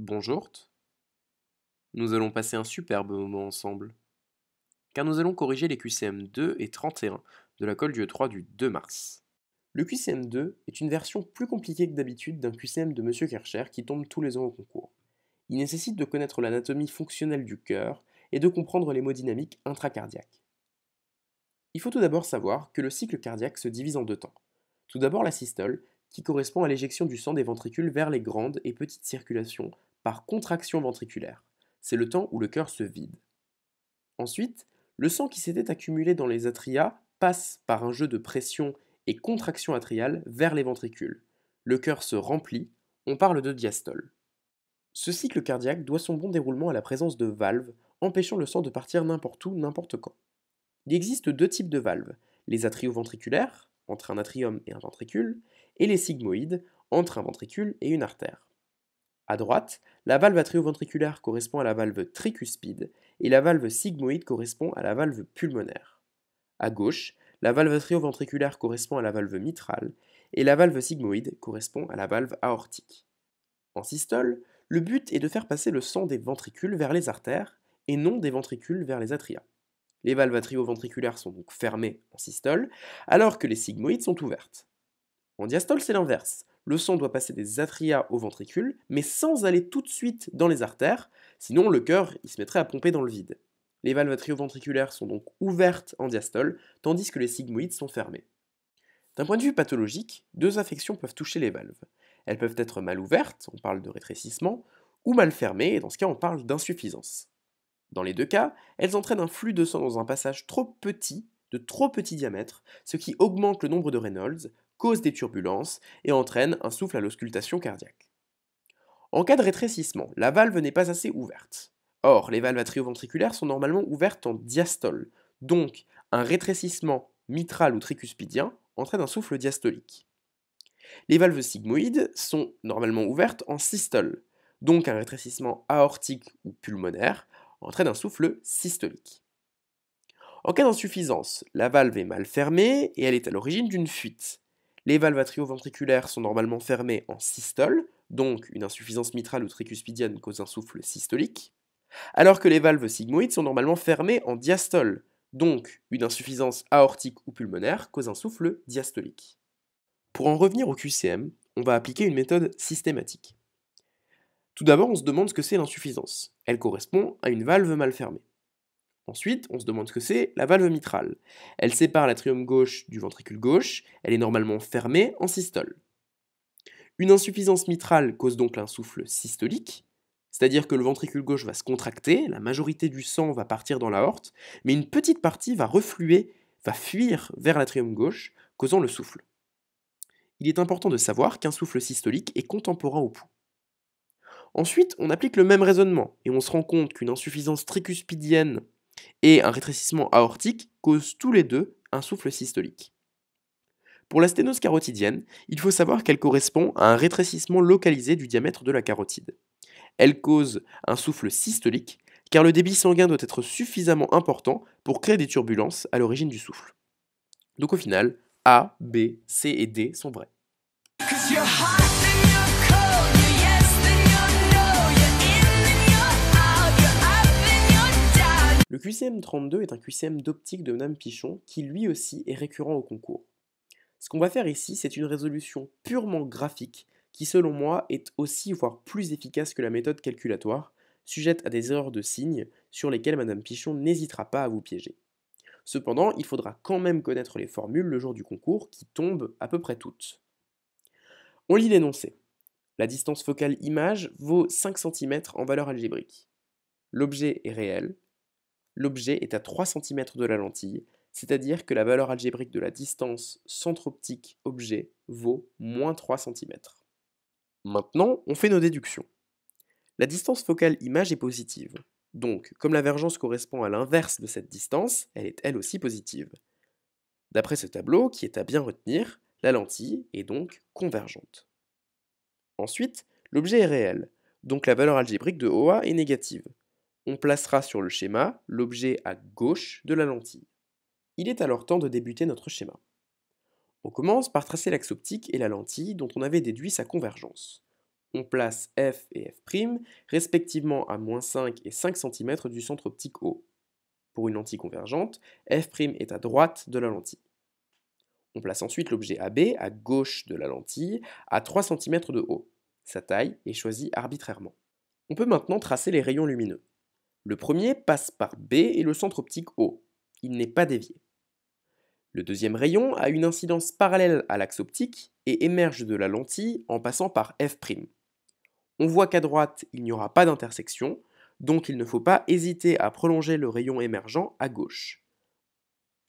Bonjour, nous allons passer un superbe moment ensemble, car nous allons corriger les QCM2 et 31 de la colle du E3 du 2 mars. Le QCM2 est une version plus compliquée que d'habitude d'un QCM de Monsieur Kercher qui tombe tous les ans au concours. Il nécessite de connaître l'anatomie fonctionnelle du cœur et de comprendre l'hémodynamique intracardiaque. Il faut tout d'abord savoir que le cycle cardiaque se divise en deux temps. Tout d'abord la systole, qui correspond à l'éjection du sang des ventricules vers les grandes et petites circulations par contraction ventriculaire. C'est le temps où le cœur se vide. Ensuite, le sang qui s'était accumulé dans les atria passe par un jeu de pression et contraction atriale vers les ventricules. Le cœur se remplit, on parle de diastole. Ce cycle cardiaque doit son bon déroulement à la présence de valves, empêchant le sang de partir n'importe où, n'importe quand. Il existe deux types de valves, les atrioventriculaires, entre un atrium et un ventricule, et les sigmoïdes, entre un ventricule et une artère. À droite, la valve atrioventriculaire correspond à la valve tricuspide et la valve sigmoïde correspond à la valve pulmonaire. À gauche, la valve atrioventriculaire correspond à la valve mitrale et la valve sigmoïde correspond à la valve aortique. En systole, le but est de faire passer le sang des ventricules vers les artères et non des ventricules vers les atria. Les valves atrioventriculaires sont donc fermées en systole, alors que les sigmoïdes sont ouvertes. En diastole, c'est l'inverse. Le sang doit passer des atria aux ventricules, mais sans aller tout de suite dans les artères, sinon le cœur il se mettrait à pomper dans le vide. Les valves atrioventriculaires sont donc ouvertes en diastole, tandis que les sigmoïdes sont fermées. D'un point de vue pathologique, deux affections peuvent toucher les valves. Elles peuvent être mal ouvertes, on parle de rétrécissement, ou mal fermées, et dans ce cas on parle d'insuffisance. Dans les deux cas, elles entraînent un flux de sang dans un passage trop petit, de trop petit diamètre, ce qui augmente le nombre de Reynolds, cause des turbulences et entraîne un souffle à l'auscultation cardiaque. En cas de rétrécissement, la valve n'est pas assez ouverte. Or, les valves atrioventriculaires sont normalement ouvertes en diastole, donc un rétrécissement mitral ou tricuspidien entraîne un souffle diastolique. Les valves sigmoïdes sont normalement ouvertes en systole, donc un rétrécissement aortique ou pulmonaire entraîne un souffle systolique. En cas d'insuffisance, la valve est mal fermée et elle est à l'origine d'une fuite. Les valves atrioventriculaires sont normalement fermées en systole, donc une insuffisance mitrale ou tricuspidienne cause un souffle systolique, alors que les valves sigmoïdes sont normalement fermées en diastole, donc une insuffisance aortique ou pulmonaire cause un souffle diastolique. Pour en revenir au QCM, on va appliquer une méthode systématique. Tout d'abord, on se demande ce que c'est l'insuffisance. Elle correspond à une valve mal fermée. Ensuite, on se demande ce que c'est la valve mitrale. Elle sépare l'atrium gauche du ventricule gauche, elle est normalement fermée en systole. Une insuffisance mitrale cause donc un souffle systolique, c'est-à-dire que le ventricule gauche va se contracter, la majorité du sang va partir dans l'aorte, mais une petite partie va refluer, va fuir vers l'atrium gauche, causant le souffle. Il est important de savoir qu'un souffle systolique est contemporain au pouls. Ensuite, on applique le même raisonnement et on se rend compte qu'une insuffisance tricuspidienne et un rétrécissement aortique causent tous les deux un souffle systolique. Pour la sténose carotidienne, il faut savoir qu'elle correspond à un rétrécissement localisé du diamètre de la carotide. Elle cause un souffle systolique car le débit sanguin doit être suffisamment important pour créer des turbulences à l'origine du souffle. Donc au final, A, B, C et D sont vrais. Le QCM32 est un QCM d'optique de Madame Pichon qui lui aussi est récurrent au concours. Ce qu'on va faire ici, c'est une résolution purement graphique qui selon moi est aussi voire plus efficace que la méthode calculatoire, sujette à des erreurs de signes sur lesquelles Madame Pichon n'hésitera pas à vous piéger. Cependant, il faudra quand même connaître les formules le jour du concours qui tombent à peu près toutes. On lit l'énoncé. La distance focale image vaut 5 cm en valeur algébrique. L'objet est réel. L'objet est à 3 cm de la lentille, c'est-à-dire que la valeur algébrique de la distance centre optique objet vaut moins 3 cm. Maintenant, on fait nos déductions. La distance focale image est positive. Donc, comme la vergence correspond à l'inverse de cette distance, elle est elle aussi positive. D'après ce tableau, qui est à bien retenir, la lentille est donc convergente. Ensuite, l'objet est réel, donc la valeur algébrique de OA est négative. On placera sur le schéma l'objet à gauche de la lentille. Il est alors temps de débuter notre schéma. On commence par tracer l'axe optique et la lentille dont on avait déduit sa convergence. On place f et f', respectivement à -5 et 5 cm du centre optique O. Pour une lentille convergente, f' est à droite de la lentille. On place ensuite l'objet AB à gauche de la lentille, à 3 cm de haut. Sa taille est choisie arbitrairement. On peut maintenant tracer les rayons lumineux. Le premier passe par B et le centre optique O. Il n'est pas dévié. Le deuxième rayon a une incidence parallèle à l'axe optique et émerge de la lentille en passant par f'. On voit qu'à droite, il n'y aura pas d'intersection, donc il ne faut pas hésiter à prolonger le rayon émergent à gauche.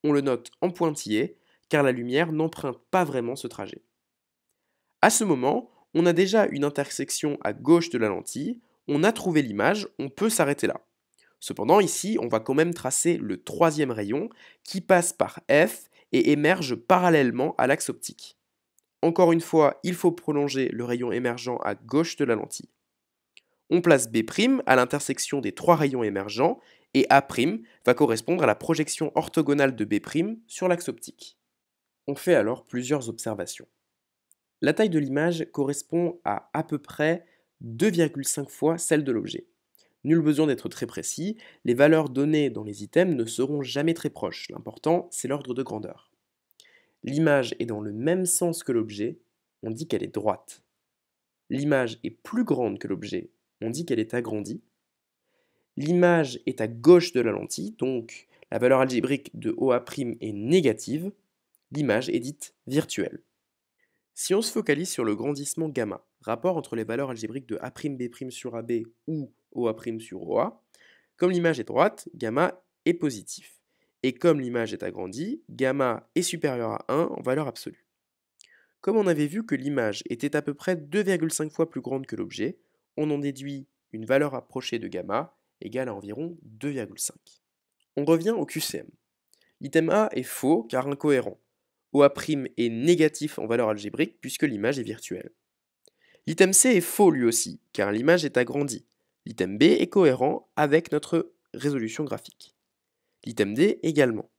On le note en pointillé, car la lumière n'emprunte pas vraiment ce trajet. À ce moment, on a déjà une intersection à gauche de la lentille, on a trouvé l'image, on peut s'arrêter là. Cependant, ici, on va quand même tracer le troisième rayon qui passe par F et émerge parallèlement à l'axe optique. Encore une fois, il faut prolonger le rayon émergent à gauche de la lentille. On place B' à l'intersection des trois rayons émergents et A' va correspondre à la projection orthogonale de B' sur l'axe optique. On fait alors plusieurs observations. La taille de l'image correspond à peu près 2,5 fois celle de l'objet. Nul besoin d'être très précis, les valeurs données dans les items ne seront jamais très proches, l'important c'est l'ordre de grandeur. L'image est dans le même sens que l'objet, on dit qu'elle est droite. L'image est plus grande que l'objet, on dit qu'elle est agrandie. L'image est à gauche de la lentille, donc la valeur algébrique de OA' est négative. L'image est dite virtuelle. Si on se focalise sur le grandissement gamma, rapport entre les valeurs algébriques de A'B' sur AB ou OA' sur OA, comme l'image est droite, gamma est positif. Et comme l'image est agrandie, gamma est supérieur à 1 en valeur absolue. Comme on avait vu que l'image était à peu près 2,5 fois plus grande que l'objet, on en déduit une valeur approchée de gamma égale à environ 2,5. On revient au QCM. L'item A est faux car incohérent. OA' est négatif en valeur algébrique puisque l'image est virtuelle. L'item C est faux lui aussi car l'image est agrandie. L'item B est cohérent avec notre résolution graphique. L'item D également.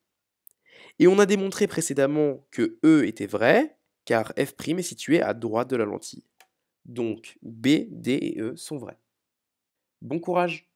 Et on a démontré précédemment que E était vrai car f' est situé à droite de la lentille. Donc B, D et E sont vrais. Bon courage!